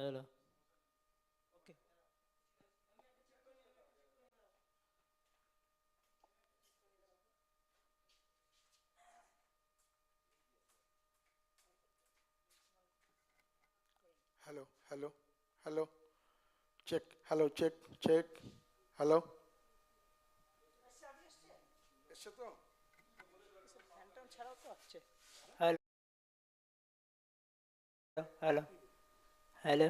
hello. Okay. Hello, hello, hello. Check. Hello, check, check. Hello. এসছে তো? ফ্যানটা ছাড়াও তো আসছে। Hello, hello, hello.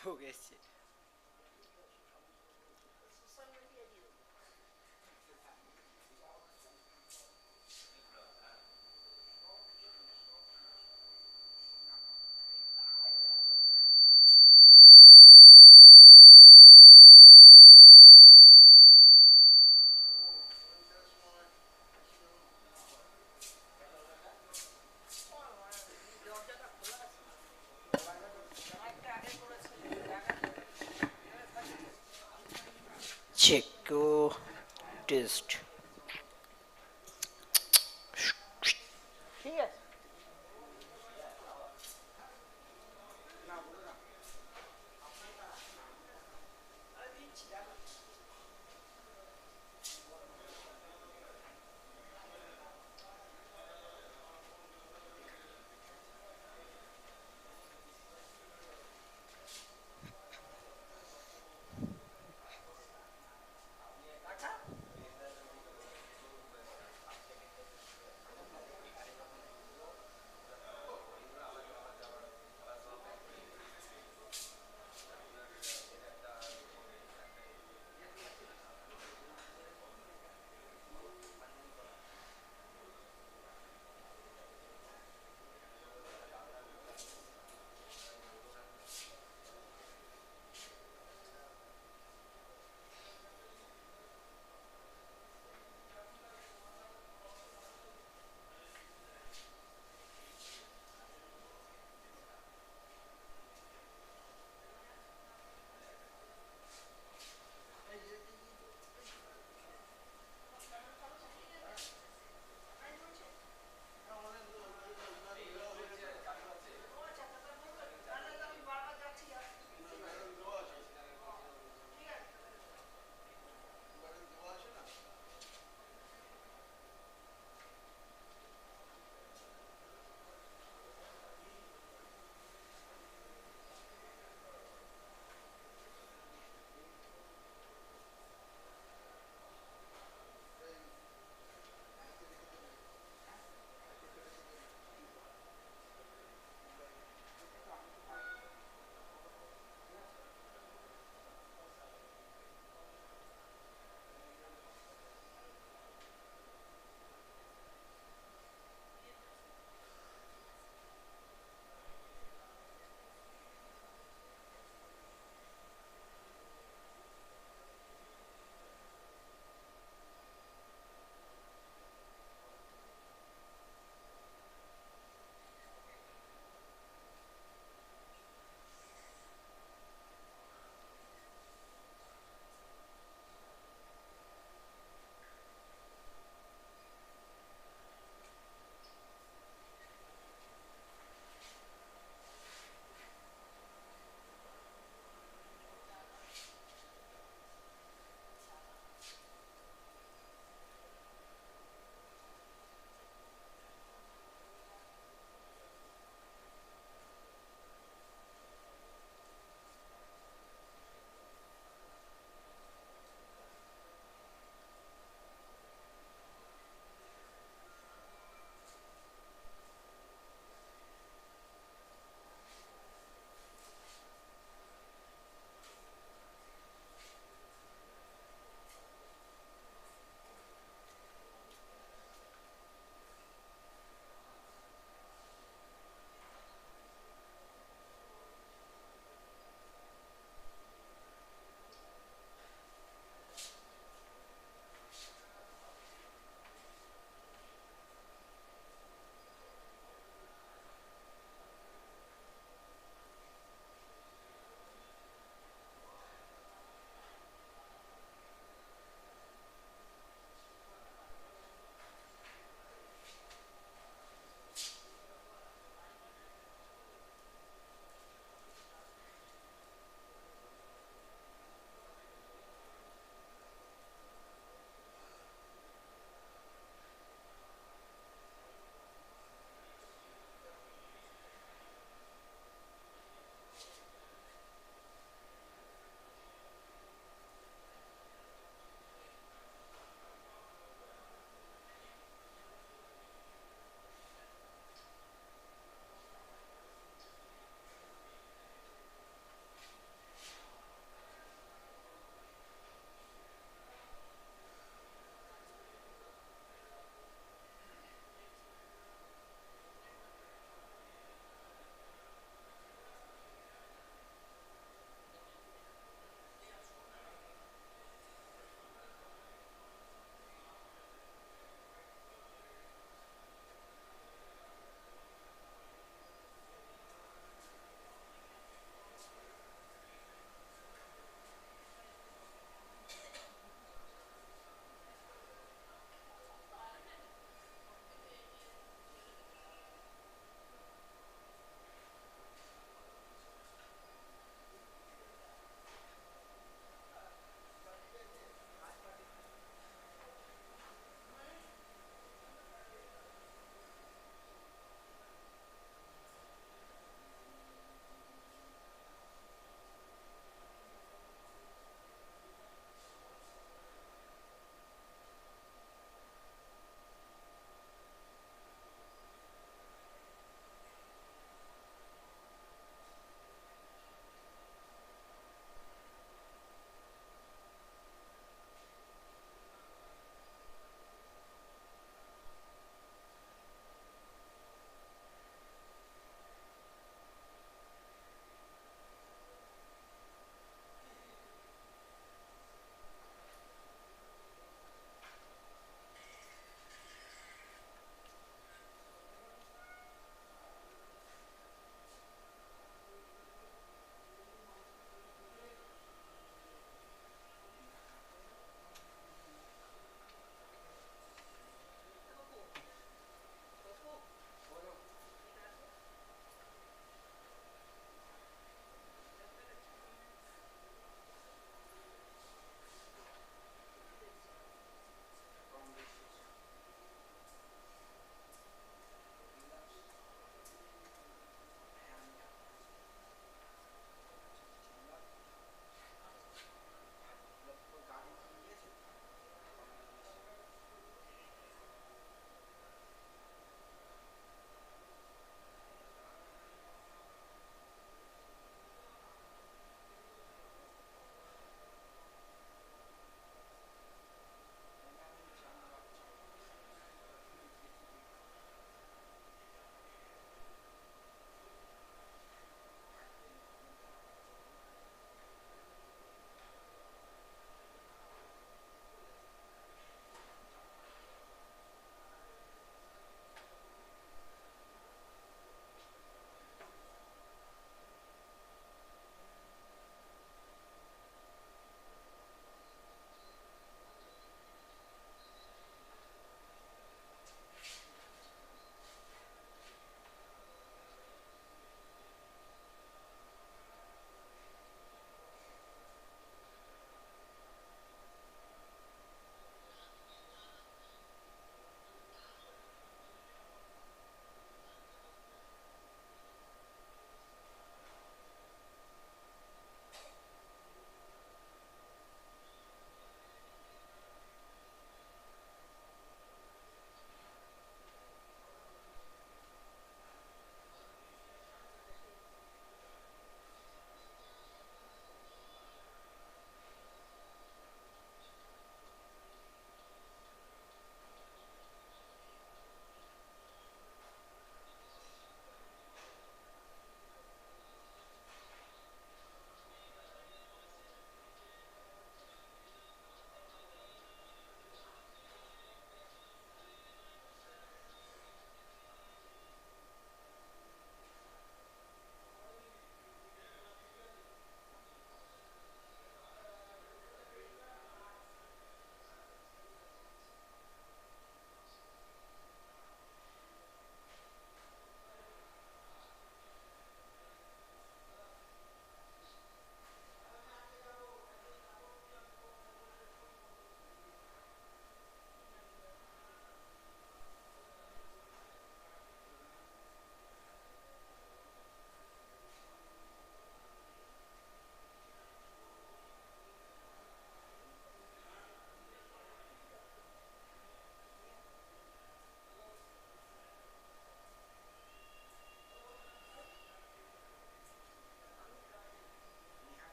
ভুগেছি। চেক ও টেস্ট। ঠিক আছে।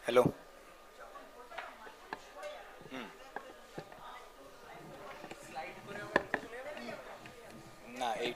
Hello. না এই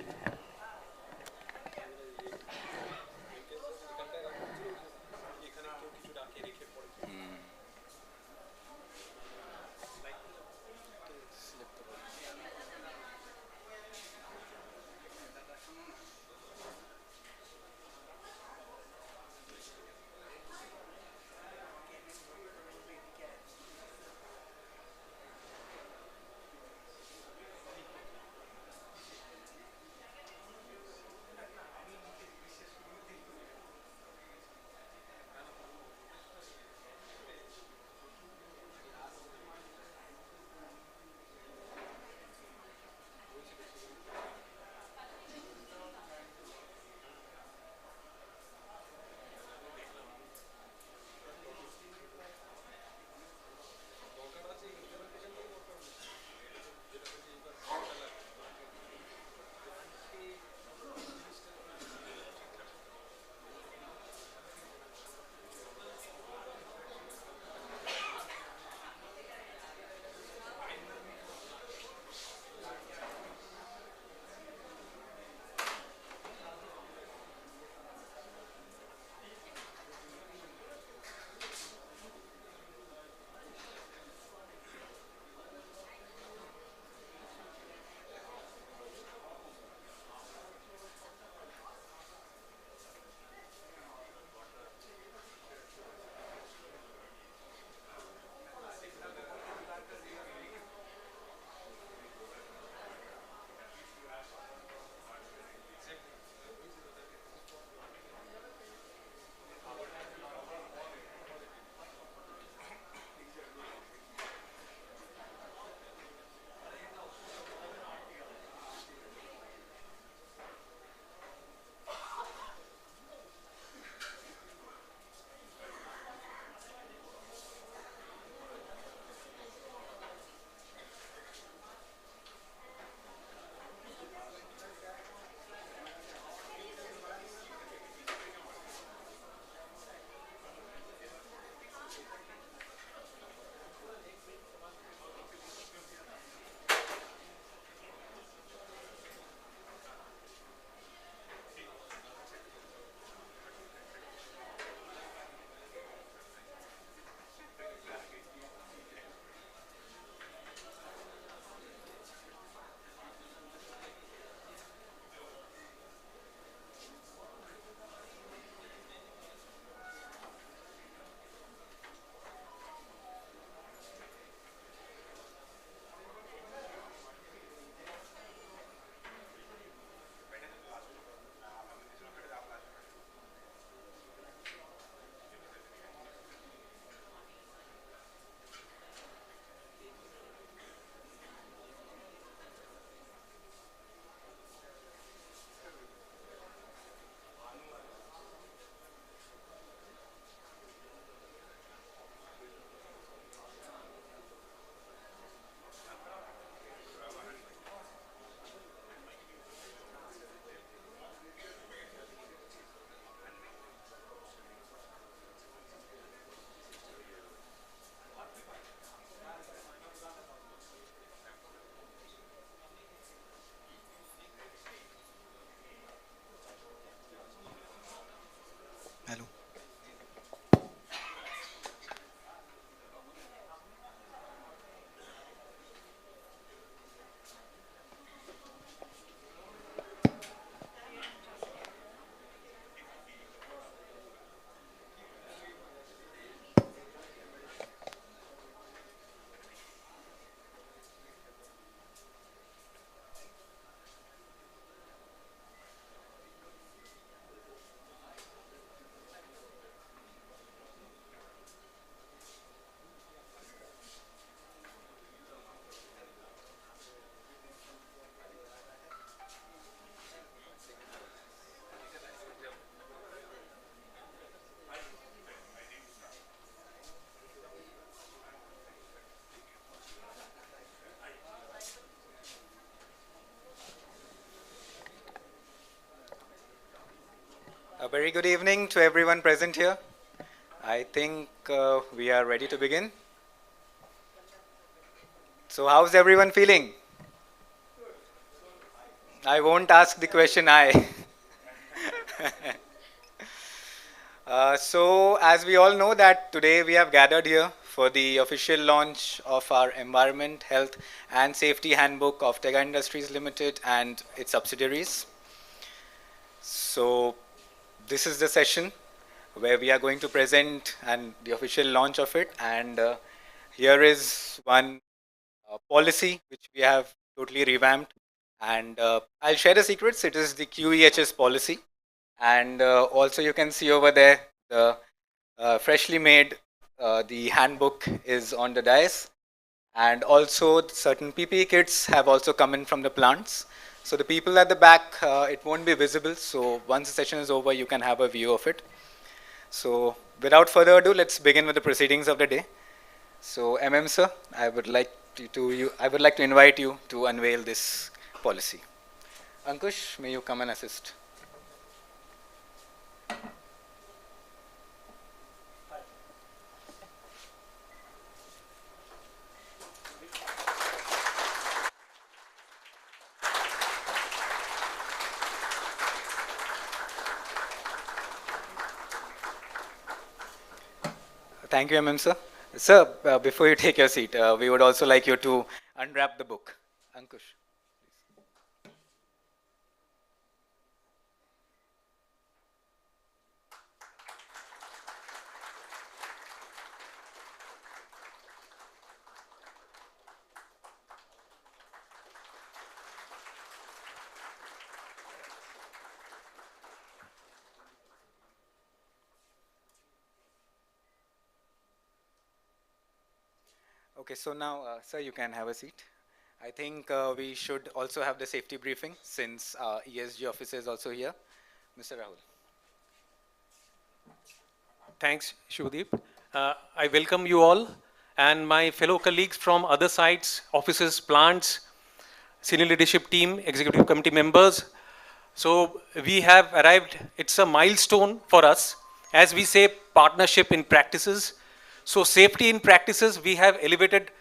hello. A very good evening to everyone present here. I think we are ready to begin. So, how's everyone feeling? I won't ask the question I. So, as we all know that today we have gathered here for the official launch of our Environment, Health and Safety Handbook of Tega Industries Limited and its subsidiaries. So, this is the session where we are going to present and the official launch of it. And here is one policy which we have totally revamped. And I'll share the secrets. It is the QEHS policy. And also you can see over there the freshly made the handbook is on the dais. And also certain PPE kits have also come in from the plants. So the people at the back, it won't be visible. So once the session is over, you can have a view of it. So without further ado, let's begin with the proceedings of the day. So sir, I would like to invite you to unveil this policy. Ankush, may you come and assist? Thank you, sir. Sir, before you take your seat, we would also like you to unwrap the book. Ankush. Okay, so now, sir, you can have a seat. I think we should also have the safety briefing since ESG officer is also here. Mr. Rahul. Thanks, Shubhadeep. I welcome you all and my fellow colleagues from other sites, offices, plants, senior leadership team, executive committee members. So we have arrived, it's a milestone for us. As we say, partnership in practices. So safety in practices, we have elevated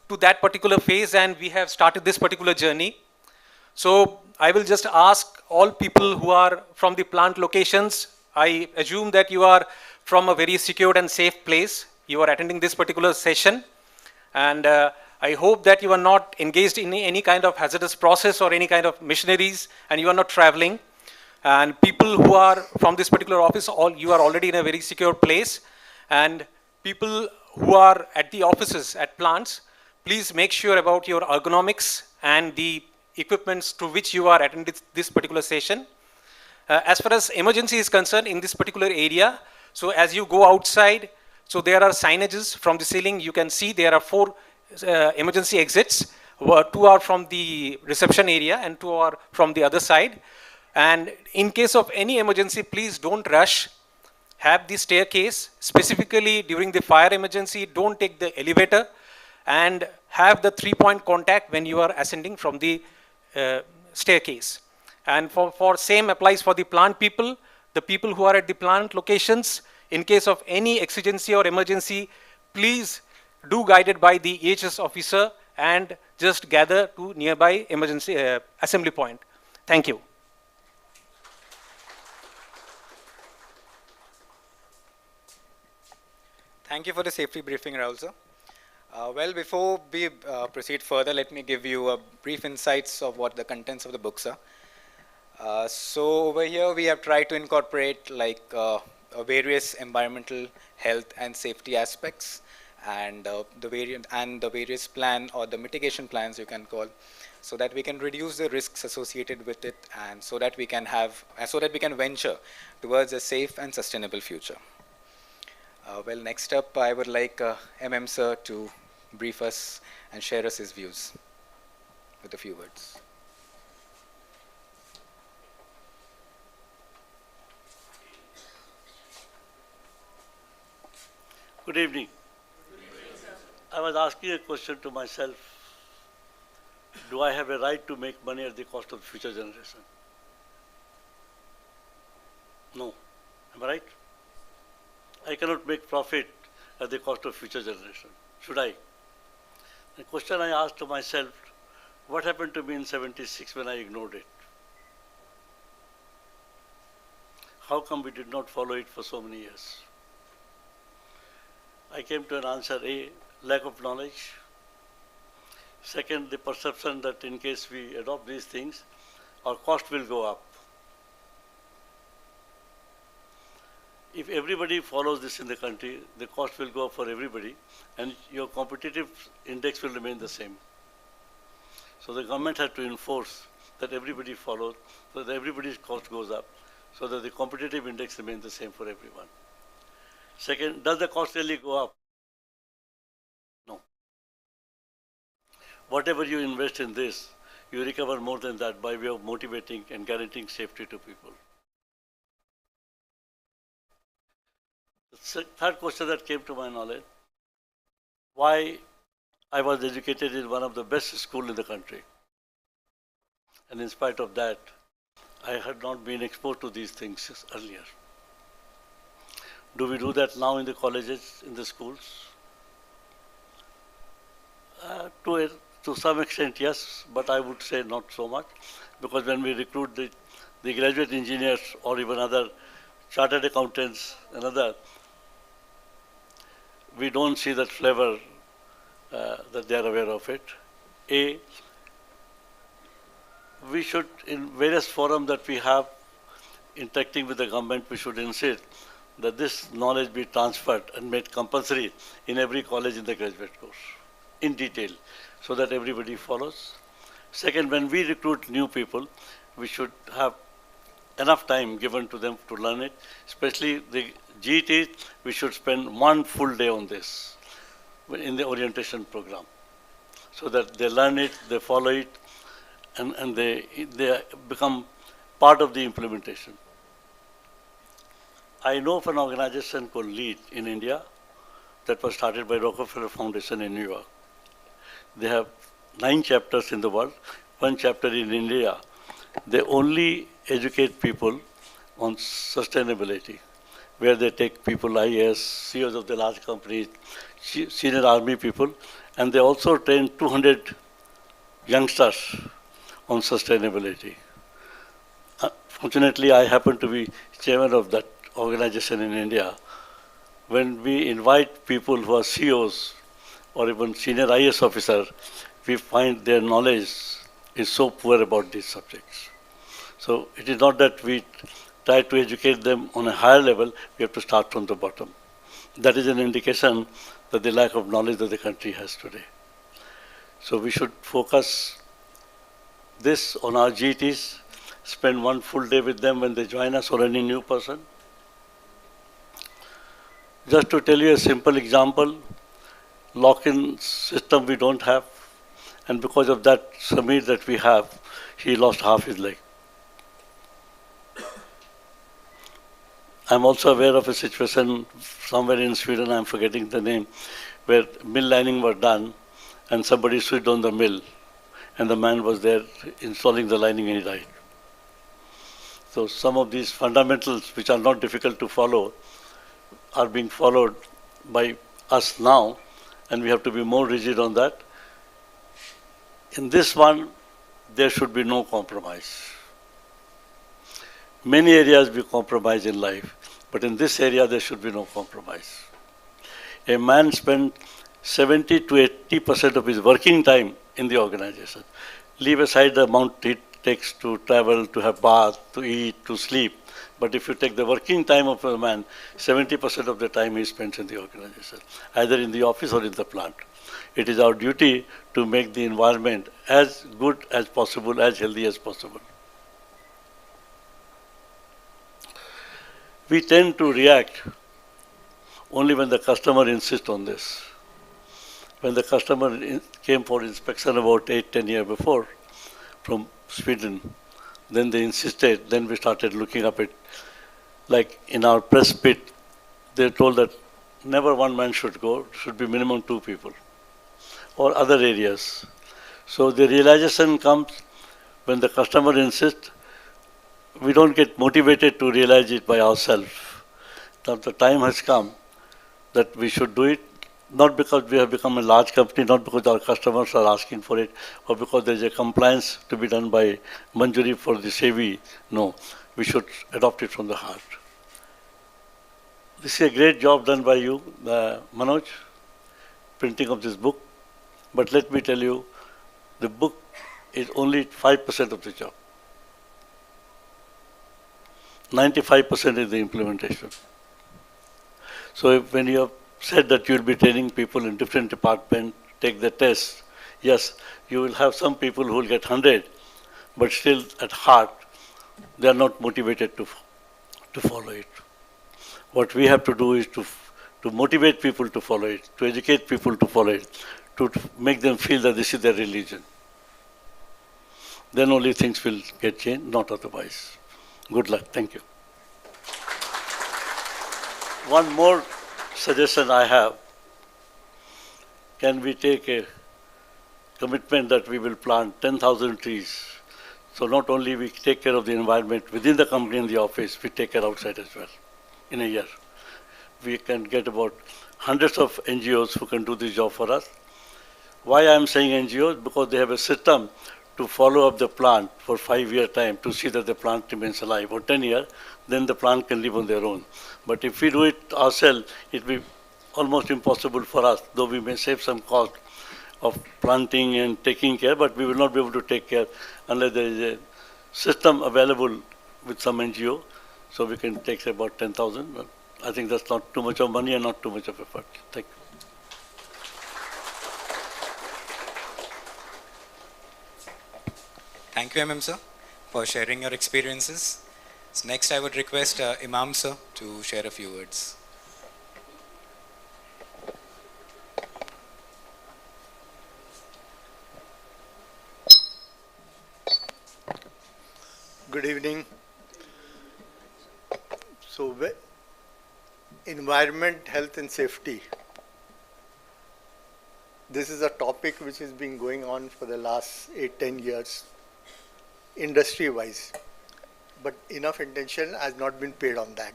to that particular phase and we have started this particular journey. So I will just ask all people who are from the plant locations, I assume that you are from a very secured and safe place. You are attending this particular session. And I hope that you are not engaged in any kind of hazardous process or any kind of missionaries and you are not traveling. And people who are from this particular office, you are already in a very secure place. And people who are at the offices, at plants, please make sure about your ergonomics and the equipments to which you are attending this particular session. As far as emergency is concerned in this particular area, so as you go outside, so there are signages from the ceiling. You can see there are 4 emergency exits. 2 are from the reception area and 2 are from the other side. And in case of any emergency, please don't rush. Have the staircase, specifically during the fire emergency, don't take the elevator and have the 3-point contact when you are ascending from the staircase. And for same applies for the plant people, the people who are at the plant locations. In case of any exigency or emergency, please do guided by the EHS officer and just gather to nearby emergency assembly point. Thank you. Thank you for the safety briefing, Rahul sir. Well, before we proceed further, let me give you a brief insights of what the contents of the books are. So over here we have tried to incorporate like various environmental, health and safety aspects and the various plan or the mitigation plans you can call, so that we can reduce the risks associated with it and so that we can venture towards a safe and sustainable future. Well, next up, I would like sir to brief us and share us his views with a few words. Good evening. I was asking a question to myself. Do I have a right to make money at the cost of future generation? No. Am I right? I cannot make profit at the cost of future generation. Should I? The question I asked to myself, what happened to me in 76 when I ignored it? How come we did not follow it for so many years? I came to an answer: A, lack of knowledge. Second, the perception that in case we adopt these things, our cost will go up. If everybody follows this in the country, the cost will go up for everybody, and your competitive index will remain the same. So the government had to enforce that everybody follows, so that everybody's cost goes up, so that the competitive index remains the same for everyone. Second, does the cost really go up? No. Whatever you invest in this, you recover more than that by way of motivating and guaranteeing safety to people. The third question that came to my knowledge, why I was educated in one of the best schools in the country. And in spite of that, I had not been exposed to these things earlier. Do we do that now in the colleges, in the schools? To some extent, yes, but I would say not so much, because when we recruit the graduate engineers or even other chartered accountants and other, we don't see that flavor that they are aware of it. A, we should, in various forums that we have interacting with the government, we should insist that this knowledge be transferred and made compulsory in every college in the graduate course, in detail, so that everybody follows. Second, when we recruit new people, we should have enough time given to them to learn it, especially the GET, we should spend one full day on this in the orientation program, so that they learn it, they follow it, and they become part of the implementation. I know of an organization called LEAD in India that was started by Rockefeller Foundation in New York. They have 9 chapters in the world, 1 chapter in India. They only educate people on sustainability, where they take people, IAS, CEOs of the large companies, senior army people, and they also train 200 youngsters on sustainability. Fortunately, I happen to be chairman of that organization in India. When we invite people who are CEOs or even senior IAS officers, we find their knowledge is so poor about these subjects. So it is not that we try to educate them on a higher level, we have to start from the bottom. That is an indication that the lack of knowledge that the country has today. So we should focus this on our GTs, spend one full day with them when they join us or any new person. Just to tell you a simple example, lock-in system we don't have, and because of that Samir that we have, he lost half his leg. I'm also aware of a situation somewhere in Sweden, I'm forgetting the name, where mill lining was done and somebody switched on the mill and the man was there installing the lining and he died. So some of these fundamentals which are not difficult to follow are being followed by us now, and we have to be more rigid on that. In this one, there should be no compromise. Many areas we compromise in life, but in this area there should be no compromise. A man spends 70 to 80% of his working time in the organization. Leave aside the amount it takes to travel, to have bath, to eat, to sleep. But if you take the working time of a man, 70% of the time he spends in the organization, either in the office or in the plant. It is our duty to make the environment as good as possible, as healthy as possible. We tend to react only when the customer insists on this. When the customer came for inspection about 8-10 years before from Sweden, then they insisted, then we started looking up it. Like in our press pit, they told that never one man should go, should be minimum 2 people, or other areas. So the realization comes when the customer insists. We don't get motivated to realize it by ourselves. that the time has come that we should do it, not because we have become a large company, not because our customers are asking for it, or because there is a compliance to be done by Manjuri for the SEBI. No, we should adopt it from the heart. This is a great job done by you, Manoj, printing of this book. But let me tell you, the book is only 5% of the job. 95% is the implementation. So when you have said that you will be training people in different departments, take the test, yes, you will have some people who will get 100, but still at heart, they are not motivated to follow it. What we have to do is to motivate people to follow it, to educate people to follow it, to make them feel that this is their religion. Then only things will get changed, not otherwise. Good luck. Thank you. One more suggestion I have. Can we take a commitment that we will plant 10,000 trees? So not only we take care of the environment within the company and the office, we take care outside as well in a year. We can get about hundreds of NGOs who can do this job for us. Why I am saying NGOs? Because they have a system to follow up the plant for 5-year time to see that the plant remains alive, or 10 years, then the plant can live on their own. But if we do it ourselves, it will be almost impossible for us, though we may save some cost of planting and taking care, but we will not be able to take care unless there is a system available with some NGO, so we can take about 10,000. But I think that's not too much of money and not too much of effort. Thank you. Thank you, MM sir, for sharing your experiences. So next, I would request Imam sir to share a few words. Good evening. So, environment, health and safety. This is a topic which has been going on for the last 8-10 years, industry-wise. But enough attention has not been paid on that.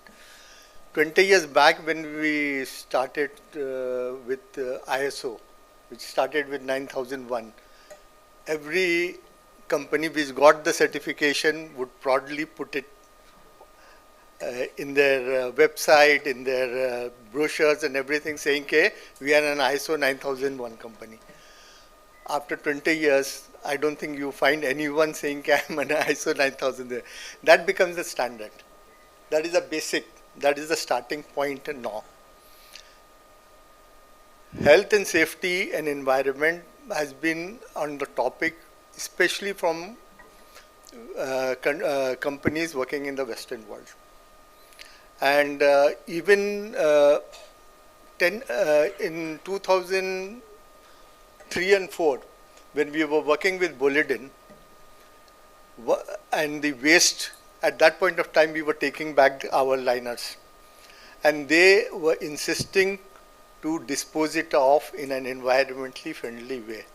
20 years back when we started with ISO, which started with 9001, every company which got the certification would proudly put it in their website, in their brochures and everything, saying, "Okay, we are an ISO 9001 company." After 20 years, I don't think you find anyone saying, "Okay, I'm an ISO 9000 there." That becomes the standard. That is a basic, that is the starting point now. Health and safety and environment has been on the topic, especially from companies working in the Western world. And even in 2003 and 4, when we were working with Boliden, and the waste, at that point of time, we were taking back our liners. And they were insisting to dispose it off in an environmentally friendly way.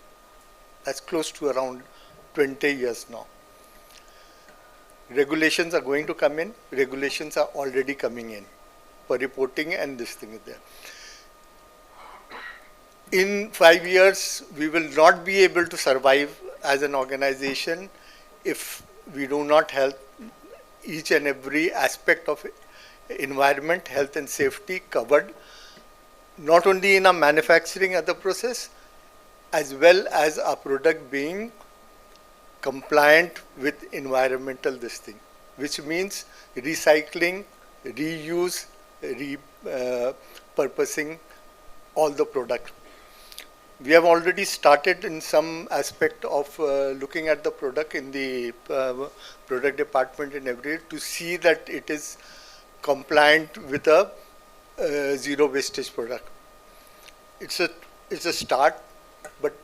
That's close to around 20 years now. Regulations are going to come in. Regulations are already coming in for reporting, and this thing is there. In 5 years, we will not be able to survive as an organization if we do not help each and every aspect of environment, health and safety covered, not only in our manufacturing of the process, as well as our product being compliant with environmental this thing, which means recycling, reuse, repurposing all the product. We have already started in some aspect of looking at the product in the product department and everything to see that it is compliant with a zero wastage product. It's a start, but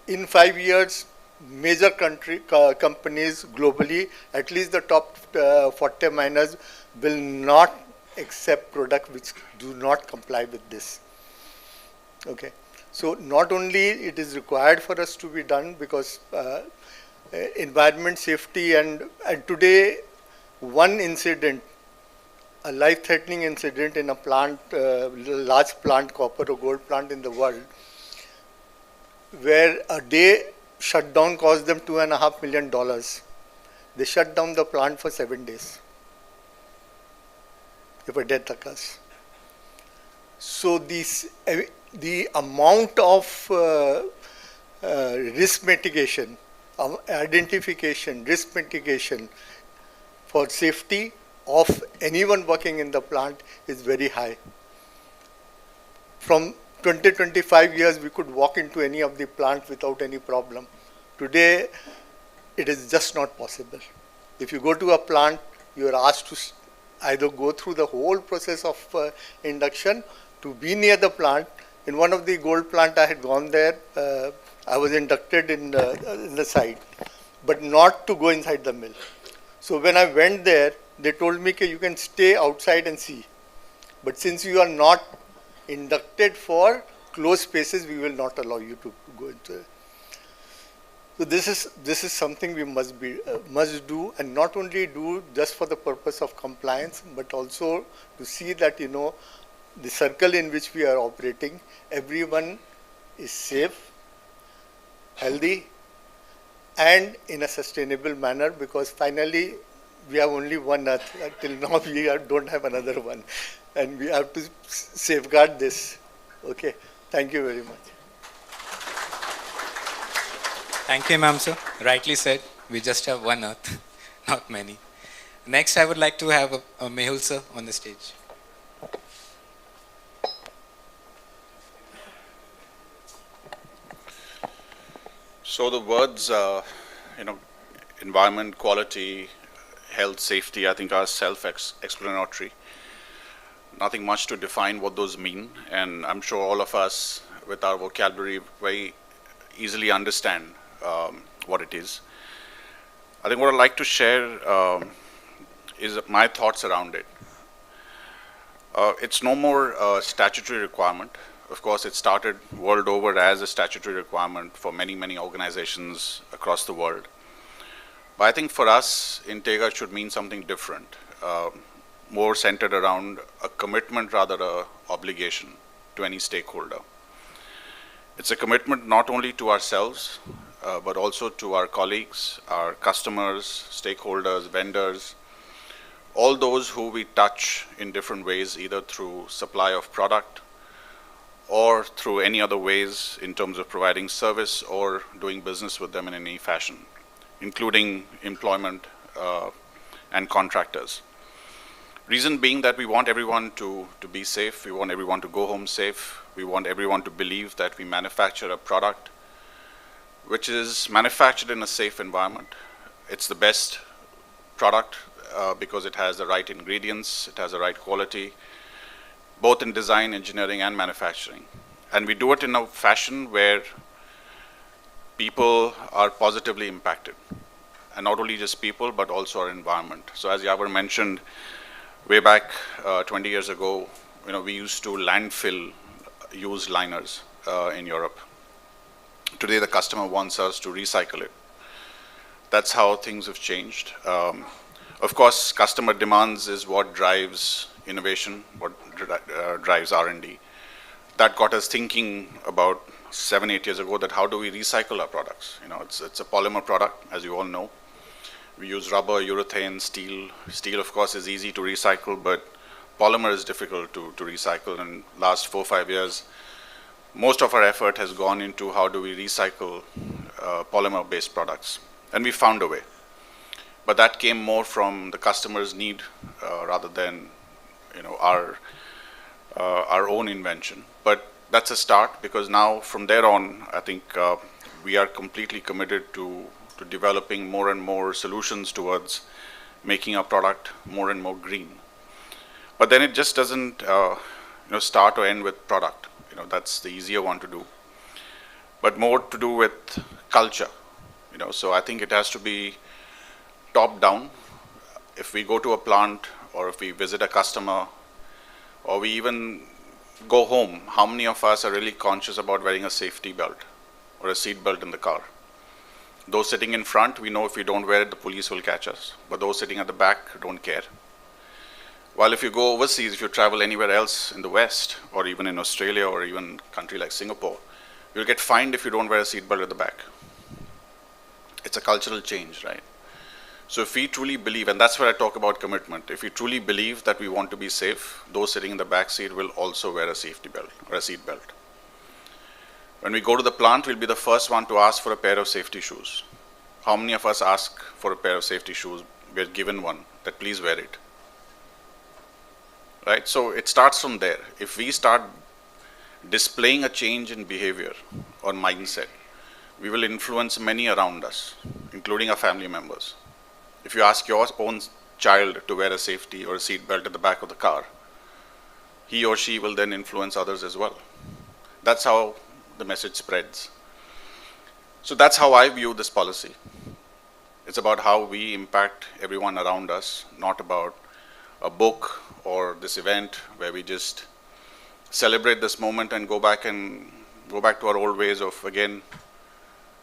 in 5 years, major companies globally, at least the top 40 miners, will not accept products which do not comply with this. Okay. So not only it is required for us to be done, because environment safety and today one incident, a life-threatening incident in a plant, large plant, copper or gold plant in the world, where a day shutdown cost them $2.5 million. They shut down the plant for 7 days if a death occurs. So the amount of risk mitigation, identification, risk mitigation for safety of anyone working in the plant is very high. From 20-25 years, we could walk into any of the plants without any problem. Today, it is just not possible. If you go to a plant, you are asked to either go through the whole process of induction to be near the plant. In one of the gold plant, I had gone there. I was inducted in the site, but not to go inside the mill. So when I went there, they told me that you can stay outside and see. But since you are not inducted for closed spaces, we will not allow you to go into it. So this is something we must do, and not only do just for the purpose of compliance, but also to see that the circle in which we are operating, everyone is safe, healthy, and in a sustainable manner, because finally we have only one earth. Till now we don't have another one, and we have to safeguard this. Okay, thank you very much. Thank you, Imam sir. Rightly said, we just have one earth, not many. Next, I would like to have a Mehul sir on the stage. So the words, environment, quality, health, safety, I think are self-explanatory. Nothing much to define what those mean, and I'm sure all of us with our vocabulary very easily understand what it is. I think what I'd like to share is my thoughts around it. It's no more a statutory requirement. Of course, it started world over as a statutory requirement for many, many organizations across the world. But I think for us in Tega it should mean something different, more centered around a commitment rather than an obligation to any stakeholder. It's a commitment not only to ourselves, but also to our colleagues, our customers, stakeholders, vendors, all those who we touch in different ways, either through supply of product or through any other ways in terms of providing service or doing business with them in any fashion, including employment and contractors. Reason being that we want everyone to be safe, we want everyone to go home safe, we want everyone to believe that we manufacture a product which is manufactured in a safe environment. It's the best product because it has the right ingredients, it has the right quality, both in design, engineering, and manufacturing. And we do it in a fashion where people are positively impacted. And not only just people, but also our environment. So as Yavar mentioned, way back 20 years ago, we used to landfill used liners in Europe. Today, the customer wants us to recycle it. That's how things have changed. Of course, customer demands is what drives innovation, what drives R&D. That got us thinking about 7-8 years ago that how do we recycle our products? It's a polymer product, as you all know. We use rubber, urethane, steel. Steel, of course, is easy to recycle, but polymer is difficult to recycle. And last 4-5 years, most of our effort has gone into how do we recycle polymer-based products. And we found a way. But that came more from the customer's need rather than our own invention. But that's a start, because now from there on, I think we are completely committed to developing more and more solutions towards making our product more and more green. But then it just doesn't start or end with product. That's the easier one to do. But more to do with culture. So I think it has to be top down. If we go to a plant, or if we visit a customer, or we even go home, how many of us are really conscious about wearing a safety belt or a seat belt in the car? Those sitting in front, we know if we don't wear it, the police will catch us. But those sitting at the back don't care. While if you go overseas, if you travel anywhere else in the West, or even in Australia, or even a country like Singapore, you'll get fined if you don't wear a seatbelt at the back. It's a cultural change, right? So if we truly believe, and that's where I talk about commitment, if we truly believe that we want to be safe, those sitting in the back seat will also wear a safety belt or a seat belt. When we go to the plant, we'll be the first one to ask for a pair of safety shoes. How many of us ask for a pair of safety shoes? We're given one, that please wear it. Right? So it starts from there. If we start displaying a change in behavior or mindset, we will influence many around us, including our family members. If you ask your own child to wear a safety or a seat belt at the back of the car, he or she will then influence others as well. That's how the message spreads. So that's how I view this policy. It's about how we impact everyone around us, not about a book or this event where we just celebrate this moment and go back to our old ways of, again,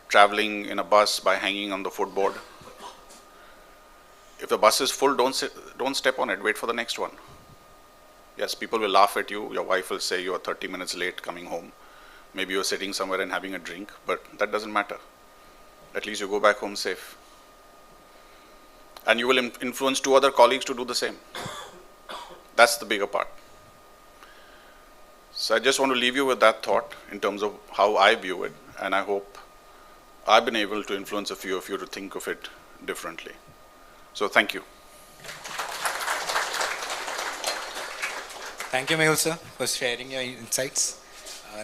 traveling in a bus by hanging on the footboard. If the bus is full, don't step on it, wait for the next one. Yes, people will laugh at you, your wife will say you are 30 minutes late coming home. Maybe you're sitting somewhere and having a drink, but that doesn't matter. At least you go back home safe. And you will influence 2 other colleagues to do the same. That's the bigger part. So I just want to leave you with that thought in terms of how I view it, and I hope I've been able to influence a few of you to think of it differently. So thank you. Thank you, Mehul sir, for sharing your insights.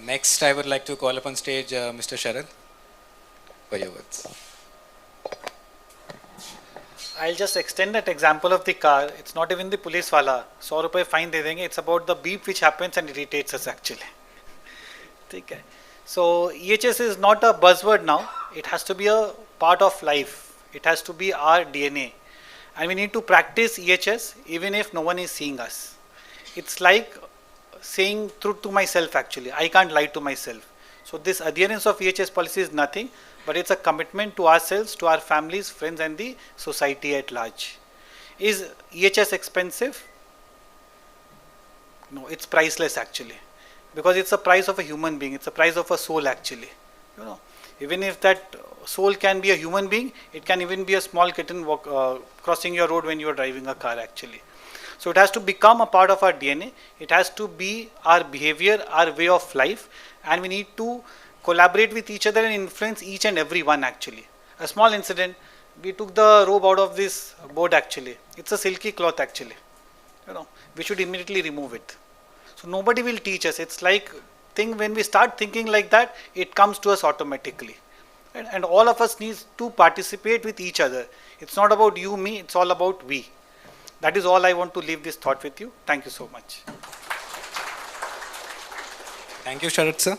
Next, I would like to call upon stage Mr. Sharad for your words. I'll just extend that example of the car. It's not even the police wala. 100 रुपए fine दे देंगे. It's about the beep which happens and irritates us actually. ठीक है. So EHS is not a buzzword now. It has to be a part of life. It has to be our DNA. And we need to practice EHS even if no one is seeing us. It's like saying truth to myself actually. I can't lie to myself. So this adherence of EHS policy is nothing, but it's a commitment to ourselves, to our families, friends and the society at large. Is EHS expensive? No, it's priceless actually. Because it's a price of a human being, it's a price of a soul actually. You know, even if that soul can be a human being, it can even be a small kitten crossing your road when you are driving a car actually. So it has to become a part of our DNA. It has to be our behavior, our way of life, and we need to collaborate with each other and influence each and every one actually. A small incident, we took the robe out of this board actually. It's a silky cloth actually. You know, we should immediately remove it. So nobody will teach us. It's like when we start thinking like that, it comes to us automatically. And all of us need to participate with each other. It's not about you, me, it's all about we. That is all I want to leave this thought with you. Thank you so much. Thank you, Sharad sir.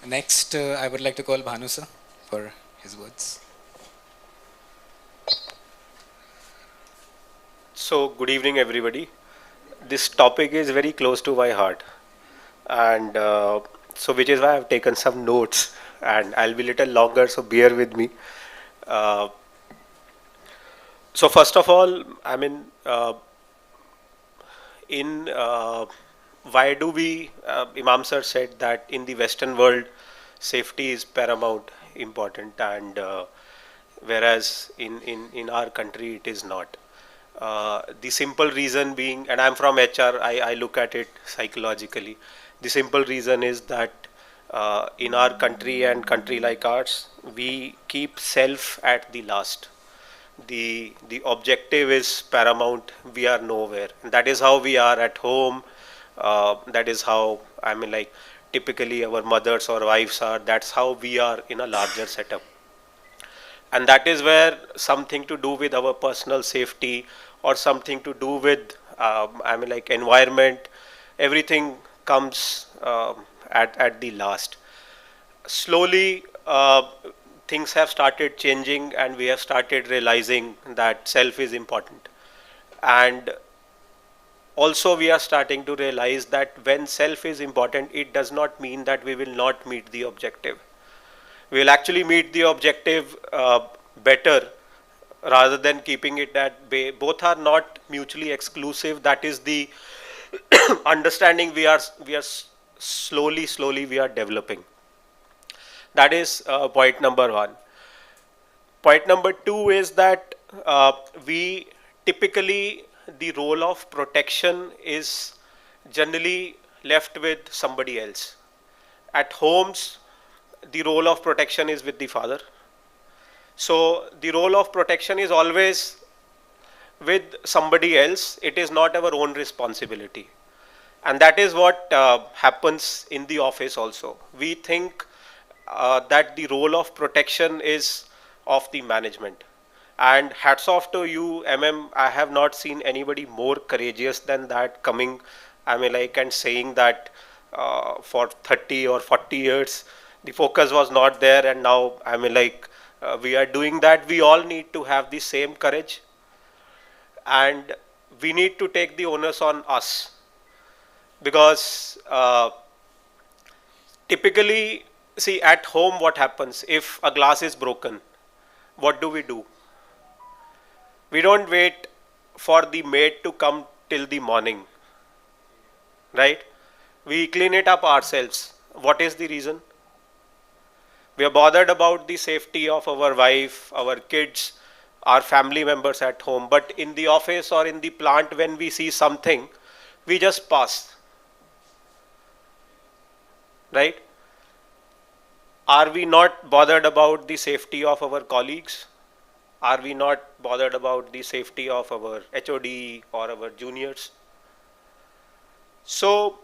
Next, I would like to call Bhanu sir for his words. So, good evening, everybody. This topic is very close to my heart, and so which is why I've taken some notes, and I'll be a little longer, so bear with me. So first of all, I mean, why do we, Imam sir said that in the Western world, safety is paramount important, and whereas in our country it is not. The simple reason being, and I'm from HR, I look at it psychologically. The simple reason is that in our country and country like ours, we keep self at the last. The objective is paramount. We are nowhere. And that is how we are at home. That is how, I mean, like typically our mothers or wives are. That's how we are in a larger setup. And that is where something to do with our personal safety or something to do with, I mean, like environment, everything comes at the last. Slowly, things have started changing and we have started realizing that self is important. And also we are starting to realize that when self is important, it does not mean that we will not meet the objective. We will actually meet the objective better rather than keeping it at bay. Both are not mutually exclusive. That is the understanding we are slowly we are developing. That is point number one. Point number two is that we typically, the role of protection is generally left with somebody else. At homes, the role of protection is with the father. So the role of protection is always with somebody else. It is not our own responsibility. And that is what happens in the office also. We think that the role of protection is of the management. And hats off to you, I have not seen anybody more courageous than that, coming, and saying that for 30 or 40 years, the focus was not there, and now, we are doing that. We all need to have the same courage, and we need to take the onus on us. Because typically, see, at home, what happens if a glass is broken? What do? We don't wait for the maid to come till the morning, right? We clean it up ourselves. What is the reason? We are bothered about the safety of our wife, our kids, our family members at home. But in the office or in the plant, when we see something, we just pass, right? Are we not bothered about the safety of our colleagues? Are we not bothered about the safety of our HOD or our juniors? So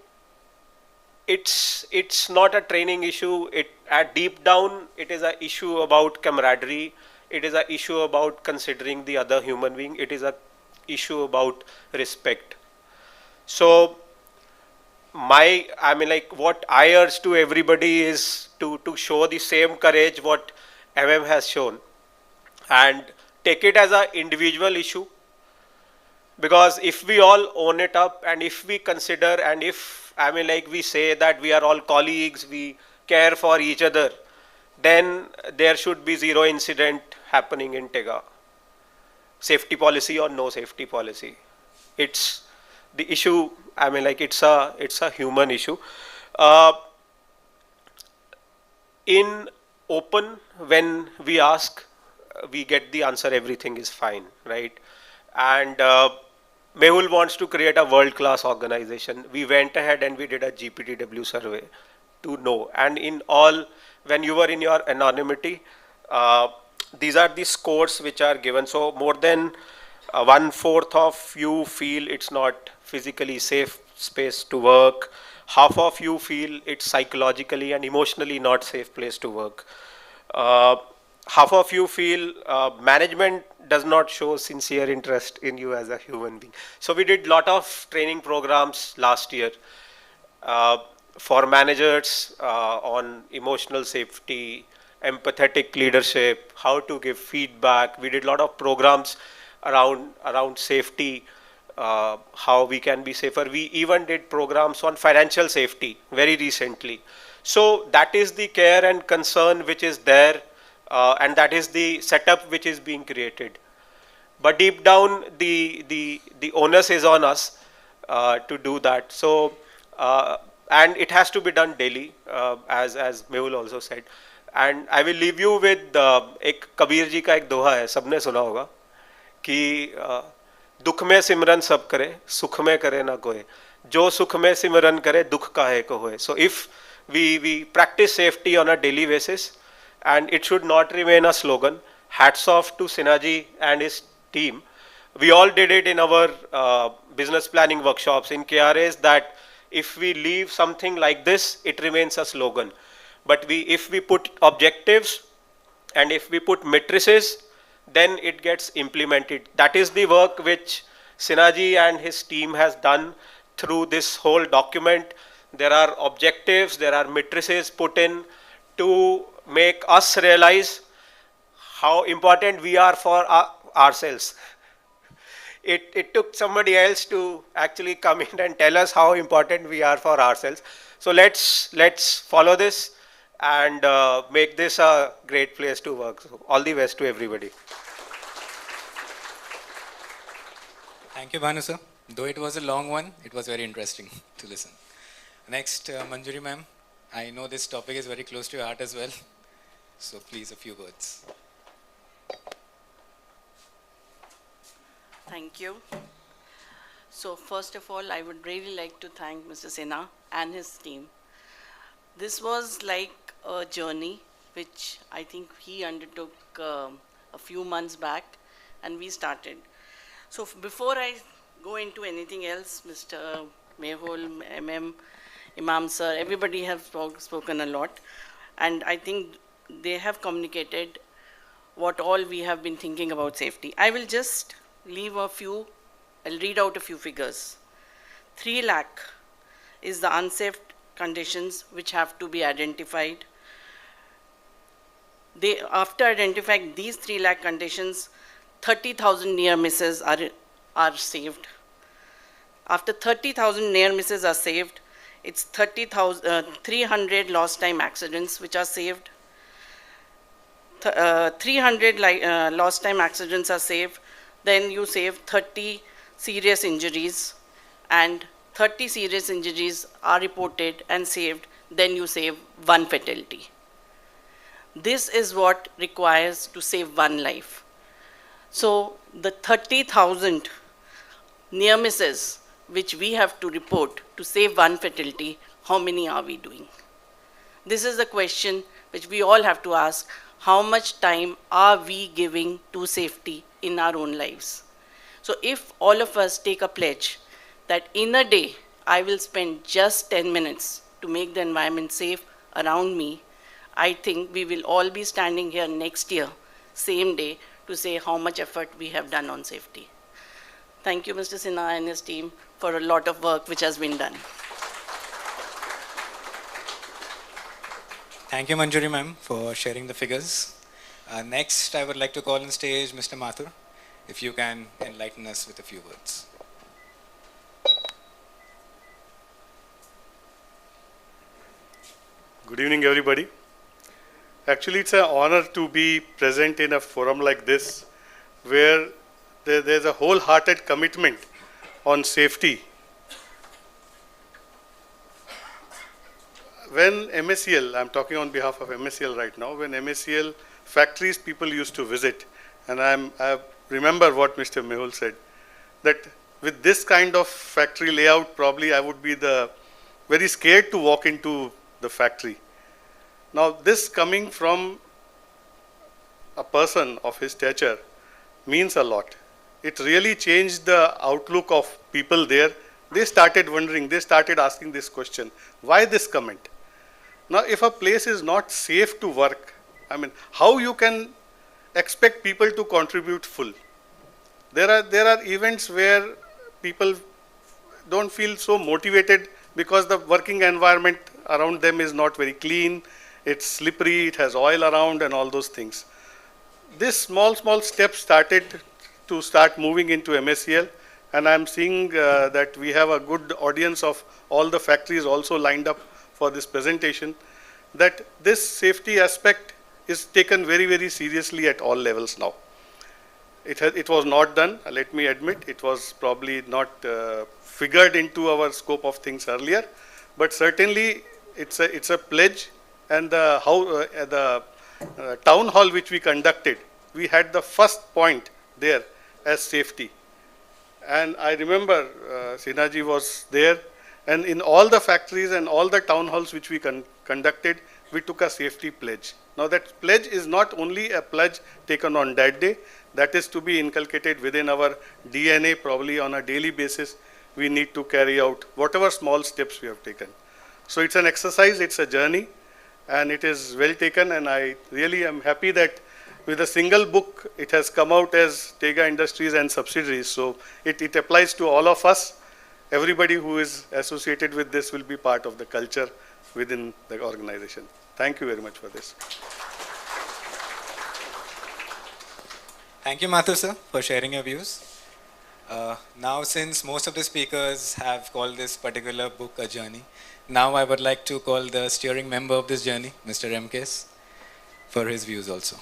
it's not a training issue. At deep down, it is an issue about camaraderie. It is an issue about considering the other human being. It is an issue about respect. So what I urge to everybody is to show the same courage what has shown, and take it as an individual issue. Because if we all own it up, and if we consider, and if we say that we are all colleagues, we care for each other, then there should be zero incident happening in Tega. Safety policy or no safety policy, it's the issue. It's a human issue. In open, when we ask, we get the answer, everything is fine, right? And Mehul wants to create a world-class organization. We went ahead and we did a GPTW survey to know. And in all, when you were in your anonymity, these are the scores which are given. So more than 1/4 of you feel it's not physically safe space to work. Half of you feel it's psychologically and emotionally not safe place to work. Half of you feel management does not show sincere interest in you as a human being. So we did lot of training programs last year for managers on emotional safety, empathetic leadership, how to give feedback. We did a lot of programs around safety, how we can be safer. We even did programs on financial safety very recently. So that is the care and concern which is there, and that is the setup which is being created. But deep down, the onus is on us to do that. So and it has to be done daily, as Mehul also said. And I will leave you with एक कबीर जी का एक दोहा है, सबने सुना होगा कि दुख में सिमरन सब करे, सुख में करे ना कोई, जो सुख में सिमरन करे दुख काहे को होए. So if we practice safety on a daily basis, and it should not remain a slogan. Hats off to Sinaji and his team. We all did it in our business planning workshops in KRAs, that if we leave something like this, it remains a slogan. But if we put objectives and if we put matrices, then it gets implemented. That is the work which Sinaji and his team has done through this whole document. There are objectives, there are matrices put in to make us realize how important we are for ourselves. It took somebody else to actually come in and tell us how important we are for ourselves. So let's follow this and make this a great place to work. So all the best to everybody. Thank you, Bhanu sir. Though it was a long one, it was very interesting to listen. Next, Manjuri ma'am. I know this topic is very close to your heart as well. So please, a few words. Thank you. So first of all, I would really like to thank Mr. Sinha and his team. This was like a journey which I think he undertook a few months back, and we started. So before I go into anything else, Mr. Mehul, MM, Imam sir, everybody have spoken a lot, and I think they have communicated what all we have been thinking about safety. I will just leave a few, I'll read out a few figures. 3 lakh is the unsafe conditions which have to be identified. After identifying these 3 lakh conditions, 30,000 near misses are saved. After 30,000 near misses are saved, it's 300 lost time accidents which are saved. 300 lost time accidents are saved. Then you save 30 serious injuries, and 30 serious injuries are reported and saved. Then you save 1 fatality. This is what requires to save 1 life. So the 30,000 near misses which we have to report to save 1 fatality, how many are we doing? This is the question which we all have to ask. How much time are we giving to safety in our own lives? So if all of us take a pledge that in a day I will spend just 10 minutes to make the environment safe around me, I think we will all be standing here next year, same day, to say how much effort we have done on safety. Thank you, Mr. Sinha and his team, for a lot of work which has been done. Thank you, Manjuri ma'am, for sharing the figures. Next, I would like to call on stage Mr. Mathur, if you can enlighten us with a few words. Good evening, everybody. Actually, it's an honor to be present in a forum like this, where there's a wholehearted commitment on safety. When MSCL, I'm talking on behalf of MSCL right now, when MSCL factories people used to visit, and I remember what Mr. Mehul said, that with this kind of factory layout, probably I would be very scared to walk into the factory. Now, this coming from a person of his stature means a lot. It really changed the outlook of people there. They started wondering, they started asking this question, why this comment? Now, if a place is not safe to work, I mean, how you can expect people to contribute full? There are events where people don't feel so motivated because the working environment around them is not very clean, it's slippery, it has oil around and all those things. This small steps started to start moving into MSCL, and I'm seeing that we have a good audience of all the factories also lined up for this presentation, that this safety aspect is taken very, very seriously at all levels now. It was not done, let me admit, it was probably not figured into our scope of things earlier, but certainly it's a pledge, and the town hall which we conducted, we had the first point there as safety. And I remember Sinhaji was there, and in all the factories and all the town halls which we conducted, we took a safety pledge. Now that pledge is not only a pledge taken on that day, that is to be inculcated within our DNA, probably on a daily basis. We need to carry out whatever small steps we have taken. So it's an exercise, it's a journey, and it is well taken, and I really am happy that with a single book, it has come out as Tega Industries and subsidiaries. So it applies to all of us. Everybody who is associated with this will be part of the culture within the organization. Thank you very much for this. Thank you, Mathur sir, for sharing your views. Now, since most of the speakers have called this particular book a journey, now I would like to call the steering member of this journey, Mr. MKS, for his views also.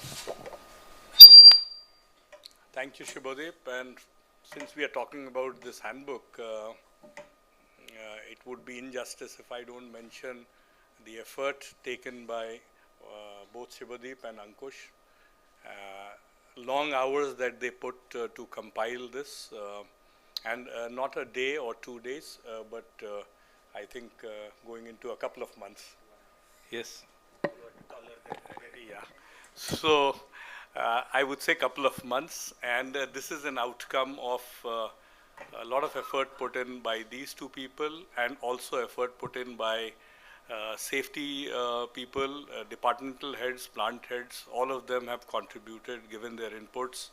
Thank you, Shubhadeep, and since we are talking about this handbook, it would be injustice if I don't mention the effort taken by both Shivadeep and Ankush. Long hours that they put to compile this, and not a day or 2 days, but I think going into a couple of months. Yes. Yeah. So I would say couple of months, and this is an outcome of a lot of effort put in by these two people, and also effort put in by safety people, departmental heads, plant heads. All of them have contributed, given their inputs.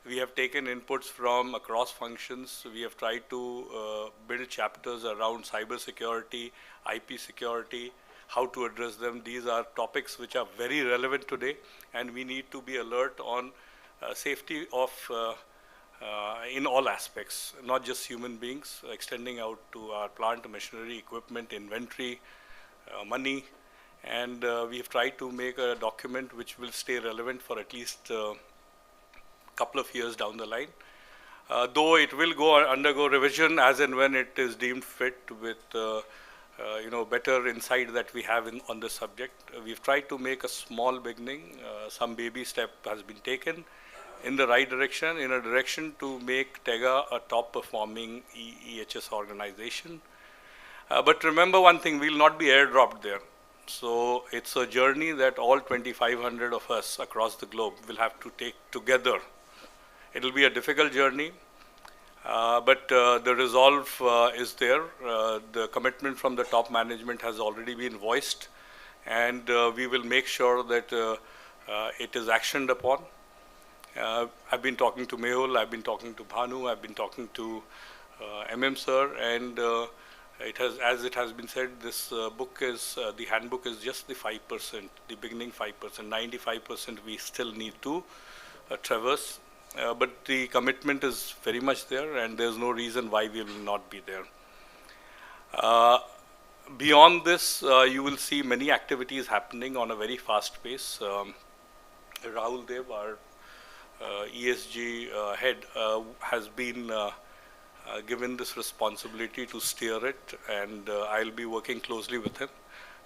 We have taken inputs from across functions. We have tried to build chapters around cyber security, IP security, how to address them. These are topics which are very relevant today, and we need to be alert on safety of in all aspects, not just human beings, extending out to our plant, machinery, equipment, inventory, money. And we have tried to make a document which will stay relevant for at least couple of years down the line. Though it will undergo revision as and when it is deemed fit with better insight that we have on the subject. We've tried to make a small beginning. Some baby step has been taken in the right direction, in a direction to make Tega a top performing EHS organization. But remember one thing, we'll not be airdropped there. So it's a journey that all 2,500 of us across the globe will have to take together. It'll be a difficult journey, but the resolve is there. The commitment from the top management has already been voiced, and we will make sure that it is actioned upon. I've been talking to Mehul, I've been talking to Bhanu, I've been talking to MM sir, and it has, as it has been said, this book is, the handbook is just the 5%, the beginning 5%, 95% we still need to traverse. But the commitment is very much there, and there's no reason why we will not be there. Beyond this, you will see many activities happening on a very fast pace. Rahul Dev, our ESG head, has been given this responsibility to steer it, and I'll be working closely with him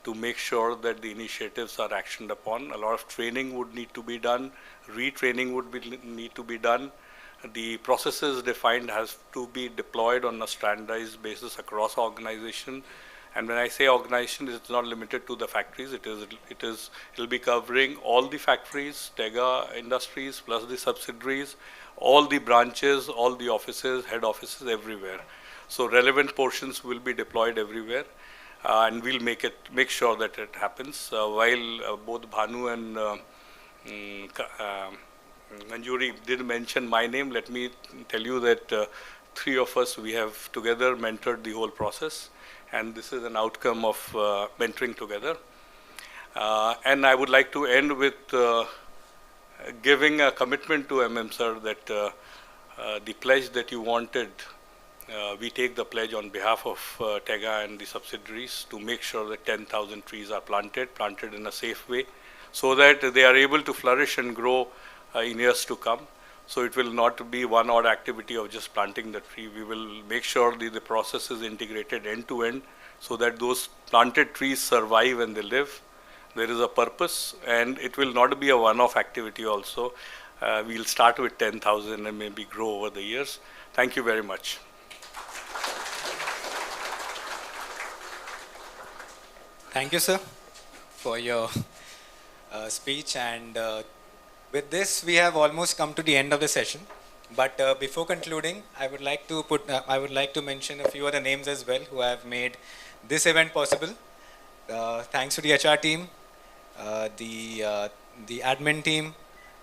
to make sure that the initiatives are actioned upon. A lot of training would need to be done, retraining would need to be done. The processes defined has to be deployed on a standardized basis across organization. And when I say organization, it's not limited to the factories. It'll be covering all the factories, Tega Industries, plus the subsidiaries, all the branches, all the offices, head offices, everywhere. So relevant portions will be deployed everywhere. And we'll make sure that it happens. While both Bhanu and Manjuri did mention my name, let me tell you that three of us, we have together mentored the whole process, and this is an outcome of mentoring together. And I would like to end with giving a commitment to MM sir that the pledge that you wanted, we take the pledge on behalf of Tega and the subsidiaries to make sure that 10,000 trees are planted in a safe way, so that they are able to flourish and grow in years to come. So it will not be one odd activity of just planting the tree. We will make sure the process is integrated end to end, so that those planted trees survive and they live. There is a purpose, and it will not be a one-off activity also. We'll start with 10,000 and maybe grow over the years. Thank you very much. Thank you, sir, for your speech. And with this, we have almost come to the end of the session. But before concluding, I would like to mention a few other names as well who have made this event possible. Thanks to the HR team, the admin team,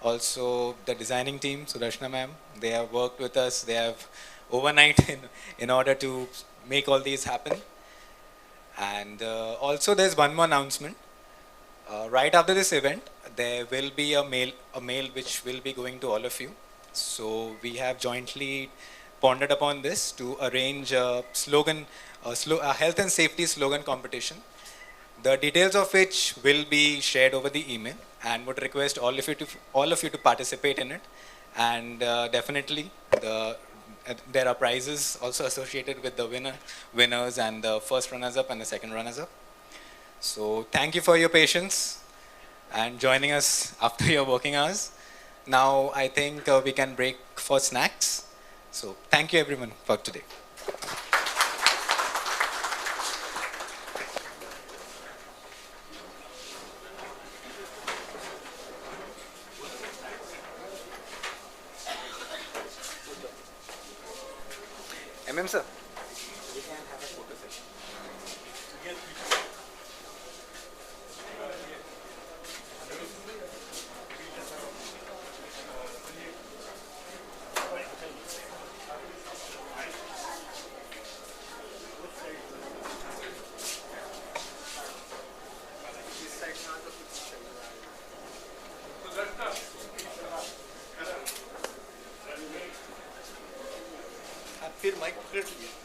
also the designing team, Sudarshana ma'am. They have worked with us. They have overnight in order to make all these happen. And also there's one more announcement. Right after this event, there will be a mail which will be going to all of you. So we have jointly pondered upon this to arrange a health and safety slogan competition, the details of which will be shared over the email, and would request all of you to participate in it. And definitely there are prizes also associated with the winners and the first runners-up and the second runners-up. So thank you for your patience and joining us after your working hours. Now I think we can break for snacks. So thank you everyone for today. Sir. फिर mic पकड़ लिया